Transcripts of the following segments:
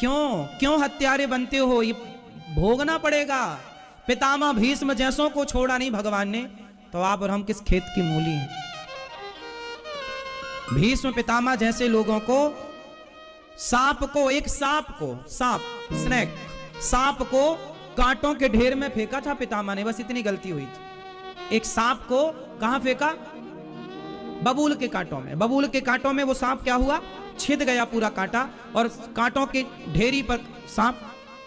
क्यों क्यों हत्यारे बनते हो? ये भोगना पड़ेगा। पितामह भीष्म जैसों को छोड़ा नहीं भगवान ने, तो आप और हम किस खेत की मूली हैं? भीष्म पितामह जैसे लोगों को, सांप को कांटों के ढेर में फेंका था पितामह ने, बस इतनी गलती हुई थी। एक सांप को कहां फेंका? बबूल के कांटों में। बबूल के कांटों में वो सांप क्या हुआ? छिद गया पूरा कांटा, और कांटों के ढेरी पर सांप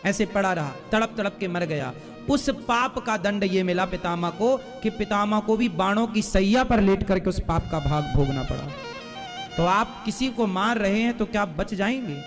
ऐसे पड़ा रहा, तड़प तड़प के मर गया। उस पाप का दंड ये मिला पितामह को कि पितामह को भी बाणों की सैया पर लेट करके उस पाप का भाग भोगना पड़ा। तो आप किसी को मार रहे हैं तो क्या आप बच जाएंगे?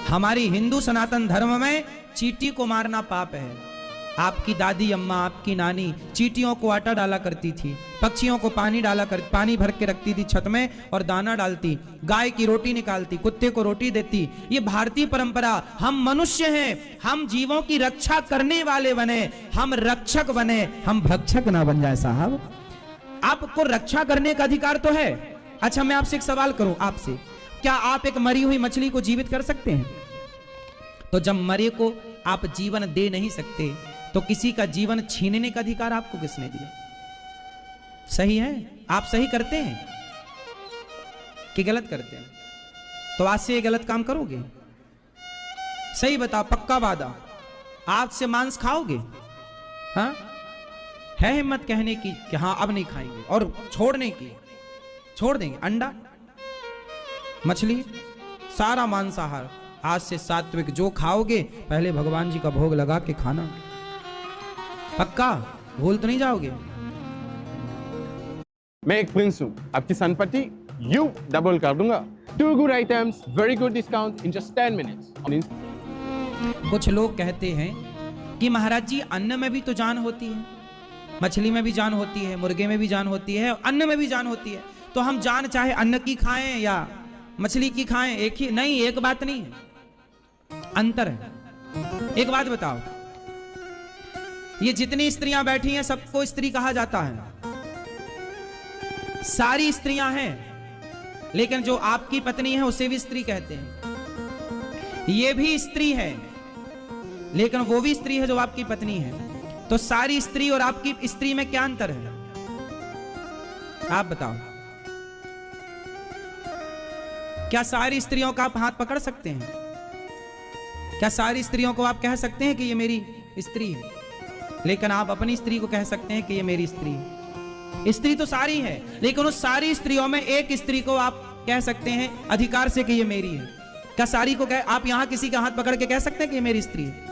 हमारी हिंदू सनातन धर्म में चींटी को मारना पाप है। आपकी दादी अम्मा, आपकी नानी चींटियों को आटा डाला करती थी, पक्षियों को पानी भर के रखती थी छत में और दाना डालती, गाय की रोटी निकालती, कुत्ते को रोटी देती। ये भारतीय परंपरा। हम मनुष्य हैं, हम जीवों की रक्षा करने वाले बने, हम रक्षक बने, हम भक्षक ना बन जाए साहब। आपको रक्षा करने का अधिकार तो है। अच्छा, मैं आपसे एक सवाल करूं आपसे, क्या आप एक मरी हुई मछली को जीवित कर सकते हैं? तो जब मरे को आप जीवन दे नहीं सकते, तो किसी का जीवन छीनने का अधिकार आपको किसने दिया? सही है? आप सही करते हैं कि गलत करते हैं? तो आज से ये गलत काम करोगे? सही बताओ, पक्का वादा, आज से मांस खाओगे? हाँ, है हिम्मत कहने की कि हाँ अब नहीं खाएंगे, और छोड़ने की? छोड़ देंगे अंडा, मछली, सारा मांसाहार। आज से सात्विक जो खाओगे पहले भगवान जी का भोग लगा के खाना। पक्का? भूल तो नहीं जाओगे? मैं एक प्रिंस हूँ, आपकी संपत्ति यू डबल कर दूंगा। 2 good items, very good discount in just 10 minutes. कुछ लोग कहते हैं कि महाराज जी अन्न में भी तो जान होती है, मछली में भी जान होती है, मुर्गे में भी जान होती है, अन्न में भी जान होती है, तो हम जान चाहे अन्न की खाएं या मछली की खाएं, एक ही नहीं? एक बात नहीं है, अंतर है। एक बात बताओ, ये जितनी स्त्रियां बैठी हैं सबको स्त्री कहा जाता है, सारी स्त्रियां हैं, लेकिन जो आपकी पत्नी है उसे भी स्त्री कहते हैं। ये भी स्त्री है, लेकिन वो भी स्त्री है जो आपकी पत्नी है। तो सारी स्त्री और आपकी स्त्री में क्या अंतर है? आप बताओ। क्या सारी स्त्रियों का आप हाथ पकड़ सकते हैं? क्या सारी स्त्रियों को आप कह सकते हैं कि ये मेरी स्त्री है? लेकिन आप अपनी स्त्री को कह सकते हैं कि ये मेरी स्त्री है। स्त्री तो सारी है, लेकिन उस सारी स्त्रियों में एक स्त्री को आप कह सकते हैं अधिकार से कि ये मेरी है। क्या सारी को आप यहां किसी का हाथ पकड़ के कह सकते हैं कि ये मेरी स्त्री है?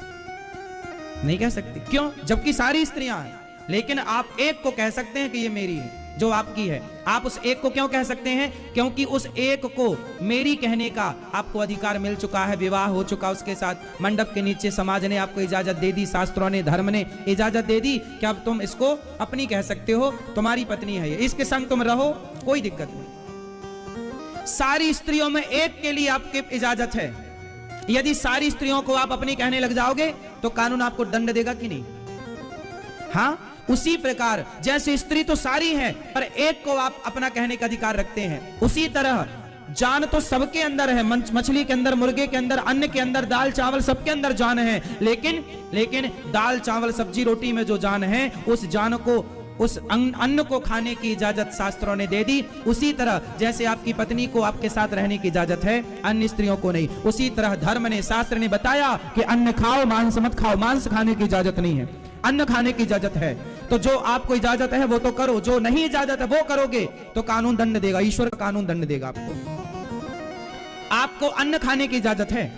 नहीं कह सकते। क्यों? जबकि सारी स्त्रियां हैं, लेकिन आप एक को कह सकते हैं कि ये मेरी है, जो आपकी है। आप उस एक को क्यों कह सकते हैं? क्योंकि उस एक को मेरी कहने का आपको अधिकार मिल चुका है, विवाह हो चुका उसके साथ, मंडप के नीचे समाज ने आपको इजाजत दे दी, शास्त्रों ने, धर्म ने इजाजत दे दी कि अब तुम इसको अपनी कह सकते हो, तुम्हारी पत्नी है ये, इसके संग तुम रहो, कोई दिक्कत नहीं। सारी स्त्रियों में एक के लिए आपकी इजाजत है। यदि सारी स्त्रियों को आप अपनी कहने लग जाओगे तो कानून आपको दंड देगा कि नहीं? हाँ, उसी प्रकार जैसे स्त्री तो सारी है पर एक को आप अपना कहने का अधिकार रखते हैं, उसी तरह जान तो सबके अंदर है। मछली के अंदर, मुर्गे के अंदर, अन्न के अंदर, दाल चावल सबके अंदर जान है, लेकिन दाल चावल सब्जी रोटी में जो जान है, उस जान को, उस अन्न को खाने की इजाजत शास्त्रों ने दे दी। उसी तरह जैसे आपकी पत्नी को आपके साथ रहने की इजाजत है, अन्य स्त्रियों को नहीं, उसी तरह धर्म ने, शास्त्र ने बताया कि अन्न खाओ, मांस मत खाओ। मांस खाने की इजाजत नहीं है, अन्न खाने की इजाजत है। तो जो आपको इजाजत है वो तो करो, जो नहीं इजाजत है वो करोगे तो कानून दंड देगा, ईश्वर कानून दंड देगा आपको। आपको अन्न खाने की इजाजत है,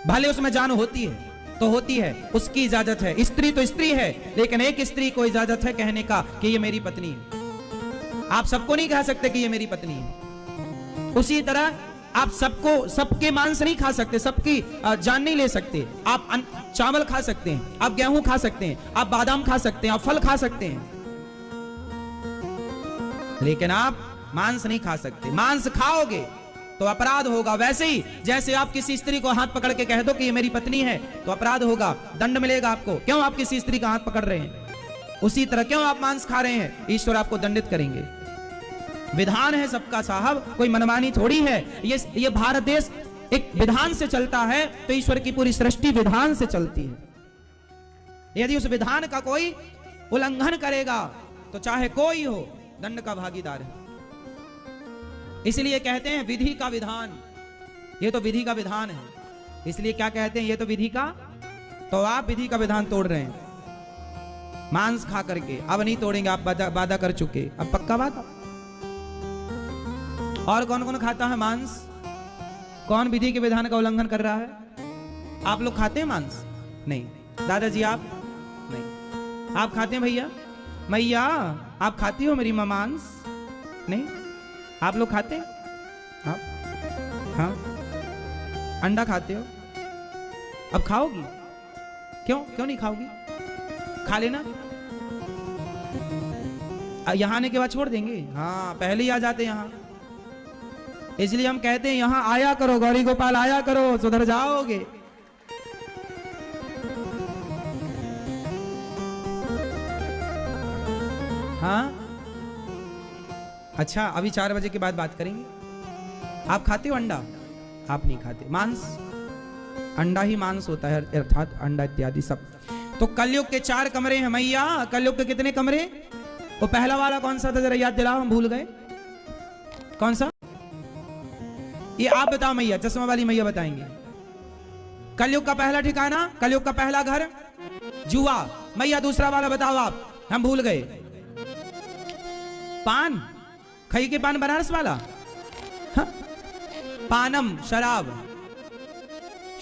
भले उसमें जान होती है तो होती है, उसकी इजाजत है। स्त्री तो स्त्री है, लेकिन एक स्त्री को इजाजत है कहने का कि ये मेरी पत्नी है। आप सबको नहीं कह सकते कि ये मेरी पत्नी है। उसी तरह आप सबके मांस नहीं खा सकते, सबकी जान नहीं ले सकते। आप चावल खा सकते हैं, आप गेहूं खा सकते हैं, आप बादाम खा सकते हैं, आप फल खा सकते हैं, लेकिन आप मांस नहीं खा सकते। मांस खाओगे तो अपराध होगा। वैसे ही जैसे आप किसी स्त्री को हाथ पकड़ के कह दो कि ये मेरी पत्नी है तो अपराध होगा, दंड मिलेगा आपको। क्यों आप किसी स्त्री का हाथ पकड़ रहे हैं? उसी तरह क्यों आप मांस खा रहे हैं? ईश्वर आपको दंडित करेंगे। विधान है सबका साहब, कोई मनमानी थोड़ी है। ये भारत देश एक विधान से चलता है तो ईश्वर की पूरी सृष्टि विधान से चलती है। यदि उस विधान का कोई उल्लंघन करेगा तो चाहे कोई हो दंड का भागीदार है। इसलिए कहते हैं विधि का विधान, ये तो विधि का विधान है। इसलिए क्या कहते हैं, ये तो विधि का, तो आप विधि का विधान तोड़ रहे हैं मांस खा करके। अब नहीं तोड़ेंगे, आप वादा कर चुके, अब पक्का वादा। और कौन कौन खाता है मांस? कौन विधि के विधान का उल्लंघन कर रहा है? आप लोग खाते हैं मांस? नहीं। दादाजी आप नहीं। आप खाते हैं भैया? मैया आप खाती हो मेरी मां मांस? नहीं। आप लोग खाते हैं? आप? हाँ। अंडा खाते हो? अब खाओगी? क्यों नहीं खाओगी? खा लेना। यहां आने के बाद छोड़ देंगे? हाँ, पहले ही आ जाते यहां। इसलिए हम कहते हैं यहां आया करो, गौरी गोपाल आया करो, सुधर जाओगे। हाँ अच्छा, अभी 4 बजे के बाद बात करेंगे। आप खाते हो अंडा? आप नहीं खाते। मांस? अंडा ही मांस होता है, अर्थात अंडा इत्यादि सब। तो कलयुग के 4 कमरे हैं मैया। कलयुग के कितने कमरे? वो पहला वाला कौन सा था, जरा याद दिलाओ, हम भूल गए। कौन सा? ये आप बताओ मैया, चश्मा वाली मैया बताएंगे। कलयुग का पहला ठिकाना, कलयुग का पहला घर जुआ। मैया दूसरा वाला बताओ आप, हम भूल गए। पान, खई के पान बनारस वाला। हाँ? पानम, शराब।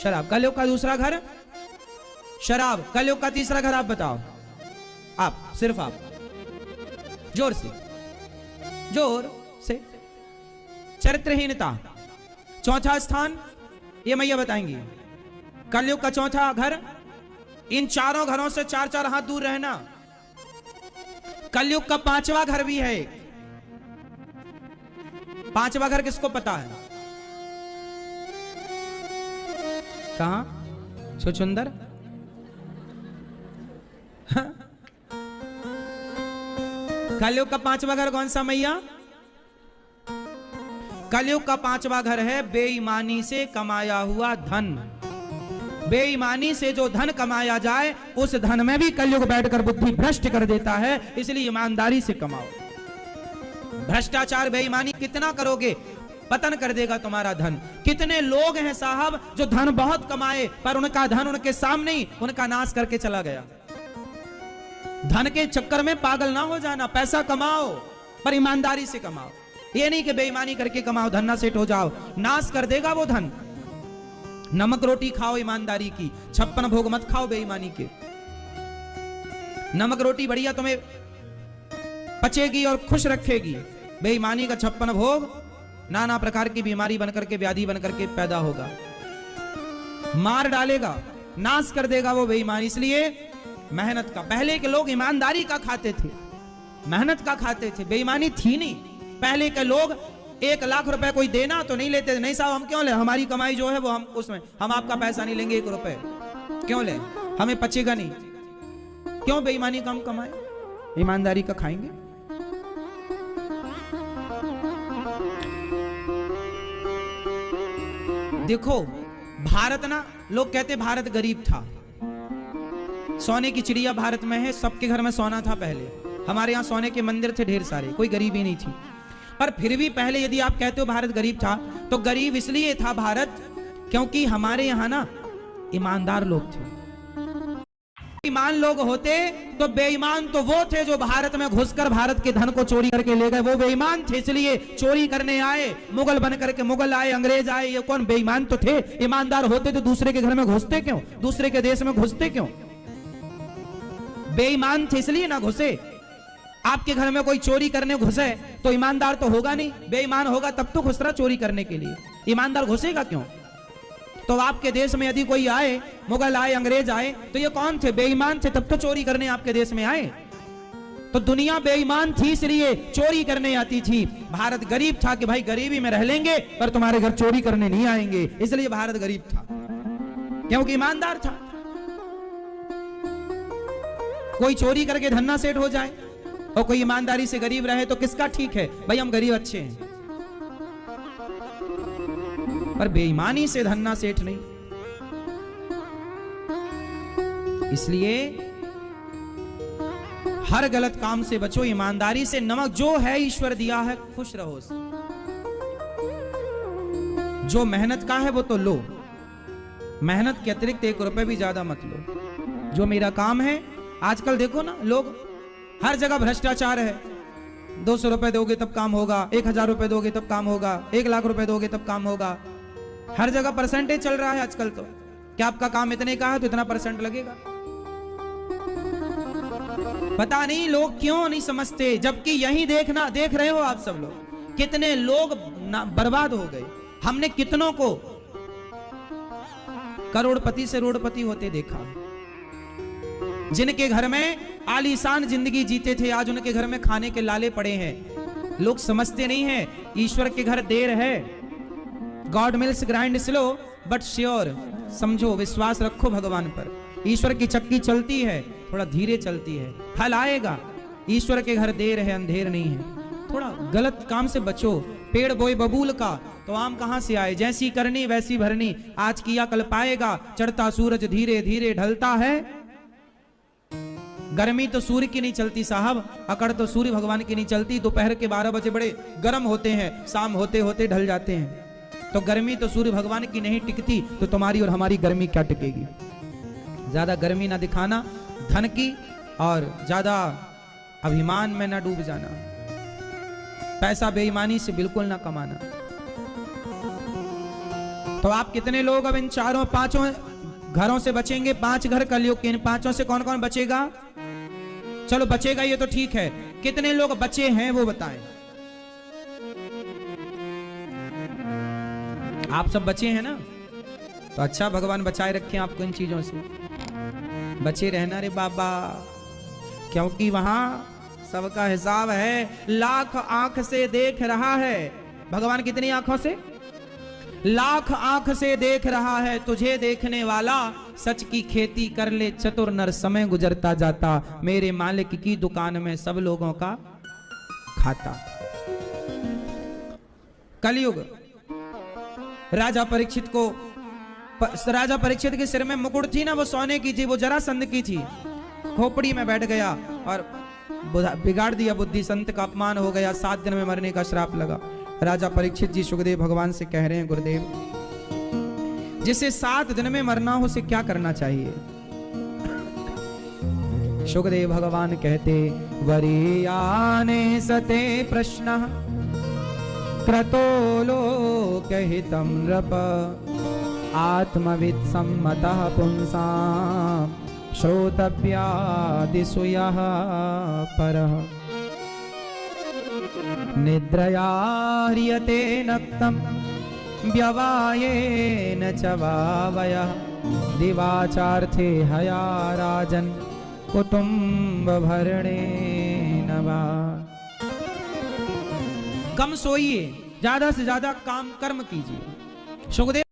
शराब कलयुग का दूसरा घर शराब। कलयुग का तीसरा घर आप बताओ। आप, सिर्फ आप, जोर से, जोर से। चरित्रहीनता, चौथा स्थान, ये मैया बताएंगी। कलयुग का चौथा घर, इन चारों घरों से 4-4 हाथ दूर रहना। कलयुग का 5वां घर भी है। 5वां घर किसको पता है? कहां? छुछुंदर? कलयुग का 5वां घर कौन सा मैया? कलयुग का 5वां घर है बेईमानी से कमाया हुआ धन। बेईमानी से जो धन कमाया जाए, उस धन में भी कलयुग बैठकर बुद्धि भ्रष्ट कर देता है। इसलिए ईमानदारी से कमाओ। भ्रष्टाचार बेईमानी कितना करोगे, पतन कर देगा तुम्हारा धन। कितने लोग हैं साहब जो धन बहुत कमाए, पर उनका धन उनके सामने ही उनका नाश करके चला गया। धन के चक्कर में पागल ना हो जाना। पैसा कमाओ पर ईमानदारी से कमाओ। ये नहीं कि बेईमानी करके कमाओ, धन ना सेट हो जाओ, नाश कर देगा वो धन। नमक रोटी खाओ ईमानदारी की, 56 भोग मत खाओ बेईमानी के। नमक रोटी बढ़िया तुम्हें पचेगी और खुश रखेगी। बेईमानी का 56 भोग नाना प्रकार की बीमारी बनकर के, व्याधि बनकर के पैदा होगा, मार डालेगा, नाश कर देगा वो बेईमानी। इसलिए मेहनत का, पहले के लोग ईमानदारी का खाते थे, मेहनत का खाते थे, बेईमानी थी नहीं। पहले के लोग 1 लाख रुपए कोई देना तो नहीं लेते थे। नहीं साहब हम क्यों ले, हमारी कमाई जो है वो हम उसमें, हम आपका पैसा नहीं लेंगे, 1 रुपए क्यों ले, हमें पचेगा नहीं। क्यों बेईमानी का हम कमाए, ईमानदारी का खाएंगे। देखो भारत ना, लोग कहते भारत गरीब था, सोने की चिड़िया भारत में है, सबके घर में सोना था पहले। हमारे यहाँ सोने के मंदिर थे ढेर सारे, कोई गरीबी नहीं थी। पर फिर भी पहले यदि आप कहते हो भारत गरीब था, तो गरीब इसलिए था भारत क्योंकि हमारे यहाँ ना ईमानदार लोग थे। ईमान लोग होते तो बेईमान तो वो थे जो भारत में घुसकर भारत के धन को चोरी करके ले गए, वो बेईमान थे, इसलिए चोरी करने आए। मुगल बन करके, मुगल आए, अंग्रेज आए, ये कौन बेईमान तो थे। ईमानदार होते तो दूसरे के घर में घुसते क्यों, दूसरे के देश में घुसते क्यों? बेईमान थे इसलिए ना घुसे। आपके घर में कोई चोरी करने घुसे तो ईमानदार तो होगा नहीं, बेईमान होगा तब तो घुस रहा चोरी करने के लिए। ईमानदार घुसेगा क्यों? तो आपके देश में यदि कोई आए, मुगल आए, अंग्रेज आए, तो ये कौन थे? बेईमान थे, तब तो चोरी करने आपके देश में आए। तो दुनिया बेईमान थी इसलिए चोरी करने आती थी। भारत गरीब था कि भाई गरीबी में रह लेंगे पर तुम्हारे घर चोरी करने नहीं आएंगे, इसलिए भारत गरीब था, क्योंकि ईमानदार था। कोई चोरी करके धन्ना सेठ हो जाए और कोई ईमानदारी से गरीब रहे तो किसका ठीक है? भाई हम गरीब अच्छे हैं। पर बेईमानी से धन्ना सेठ नहीं। इसलिए हर गलत काम से बचो, ईमानदारी से। नमक जो है ईश्वर दिया है, खुश रहो उससे। जो मेहनत का है वो तो लो, मेहनत के अतिरिक्त 1 रुपए भी ज्यादा मत लो। जो मेरा काम है, आजकल देखो ना, लोग हर जगह भ्रष्टाचार है। 200 रुपए दोगे तब काम होगा, 1000 रुपए दोगे तब काम होगा, 1 लाख रुपए दोगे तब काम होगा। हर जगह परसेंटेज चल रहा है आजकल। तो क्या आपका काम इतने का है तो इतना परसेंट लगेगा? पता नहीं लोग क्यों नहीं समझते, जबकि यही देख रहे हो आप सब लोग, कितने लोग बर्बाद हो गए। हमने कितनों को करोड़पति से रोड़पति होते देखा। जिनके घर में आलीशान जिंदगी जीते थे, आज उनके घर में खाने के लाले पड़े हैं। लोग समझते नहीं हैं, ईश्वर के घर देर है। God mills grind slow but sure. समझो, विश्वास रखो भगवान पर। ईश्वर की चक्की चलती है, थोड़ा धीरे चलती है, फल आएगा। ईश्वर के घर देर है, अंधेर नहीं है। थोड़ा गलत काम से बचो। पेड़ बोए बबूल का तो आम कहां से आए? जैसी करनी वैसी भरनी, आज किया कल पाएगा। चढ़ता सूरज धीरे धीरे ढलता है। गर्मी तो सूर्य की नहीं चलती साहब, अकड़ तो सूर्य भगवान की नहीं चलती। दोपहर के 12 बजे बड़े गर्म होते हैं, शाम होते होते ढल जाते हैं। तो गर्मी तो सूर्य भगवान की नहीं टिकती, तो तुम्हारी और हमारी गर्मी क्या टिकेगी? ज्यादा गर्मी ना दिखाना धन की, और ज्यादा अभिमान में ना डूब जाना। पैसा बेईमानी से बिल्कुल ना कमाना। तो आप कितने लोग अब इन 4-5 घरों से बचेंगे? 5 घर कलयुग के, इन 5 से कौन कौन बचेगा? चलो बचेगा ये तो ठीक है, कितने लोग बचे हैं वो बताएं। आप सब बचे हैं ना? तो अच्छा, भगवान बचाए रखें आपको इन चीजों से। बचे रहना रे बाबा, क्योंकि वहां सबका हिसाब है। लाख आंख से देख रहा है भगवान। कितनी आंखों से? लाख आंख से देख रहा है तुझे देखने वाला। सच की खेती कर ले चतुर नर, समय गुजरता जाता। मेरे मालिक की दुकान में सब लोगों का खाता। कलयुग राजा परीक्षित को, राजा परीक्षित के सिर में मुकुट थी ना, वो सोने की थी, वो जरासंध की थी। खोपड़ी में बैठ गया और बिगाड़ दिया बुद्धि। संत का अपमान हो गया, 7 दिन में मरने का श्राप लगा। राजा परीक्षित जी सुखदेव भगवान से कह रहे हैं, गुरुदेव, जिसे 7 दिन में मरना हो उसे क्या करना चाहिए? सुखदेव भगवान कहते, वरीयाने सते प्रश्न क्रतो लोकहितं नृप, आत्मवित् सम्मतः पुंसां श्रोतव्यादिषु यः परः। निद्रया ह्रियते नक्तं व्यवायेन च वावयः, दिवाचार्थे हया राजन् कुटुम्ब भरणेन वा। कम सोइए, ज्यादा से ज्यादा काम कर्म कीजिए। सुखदेव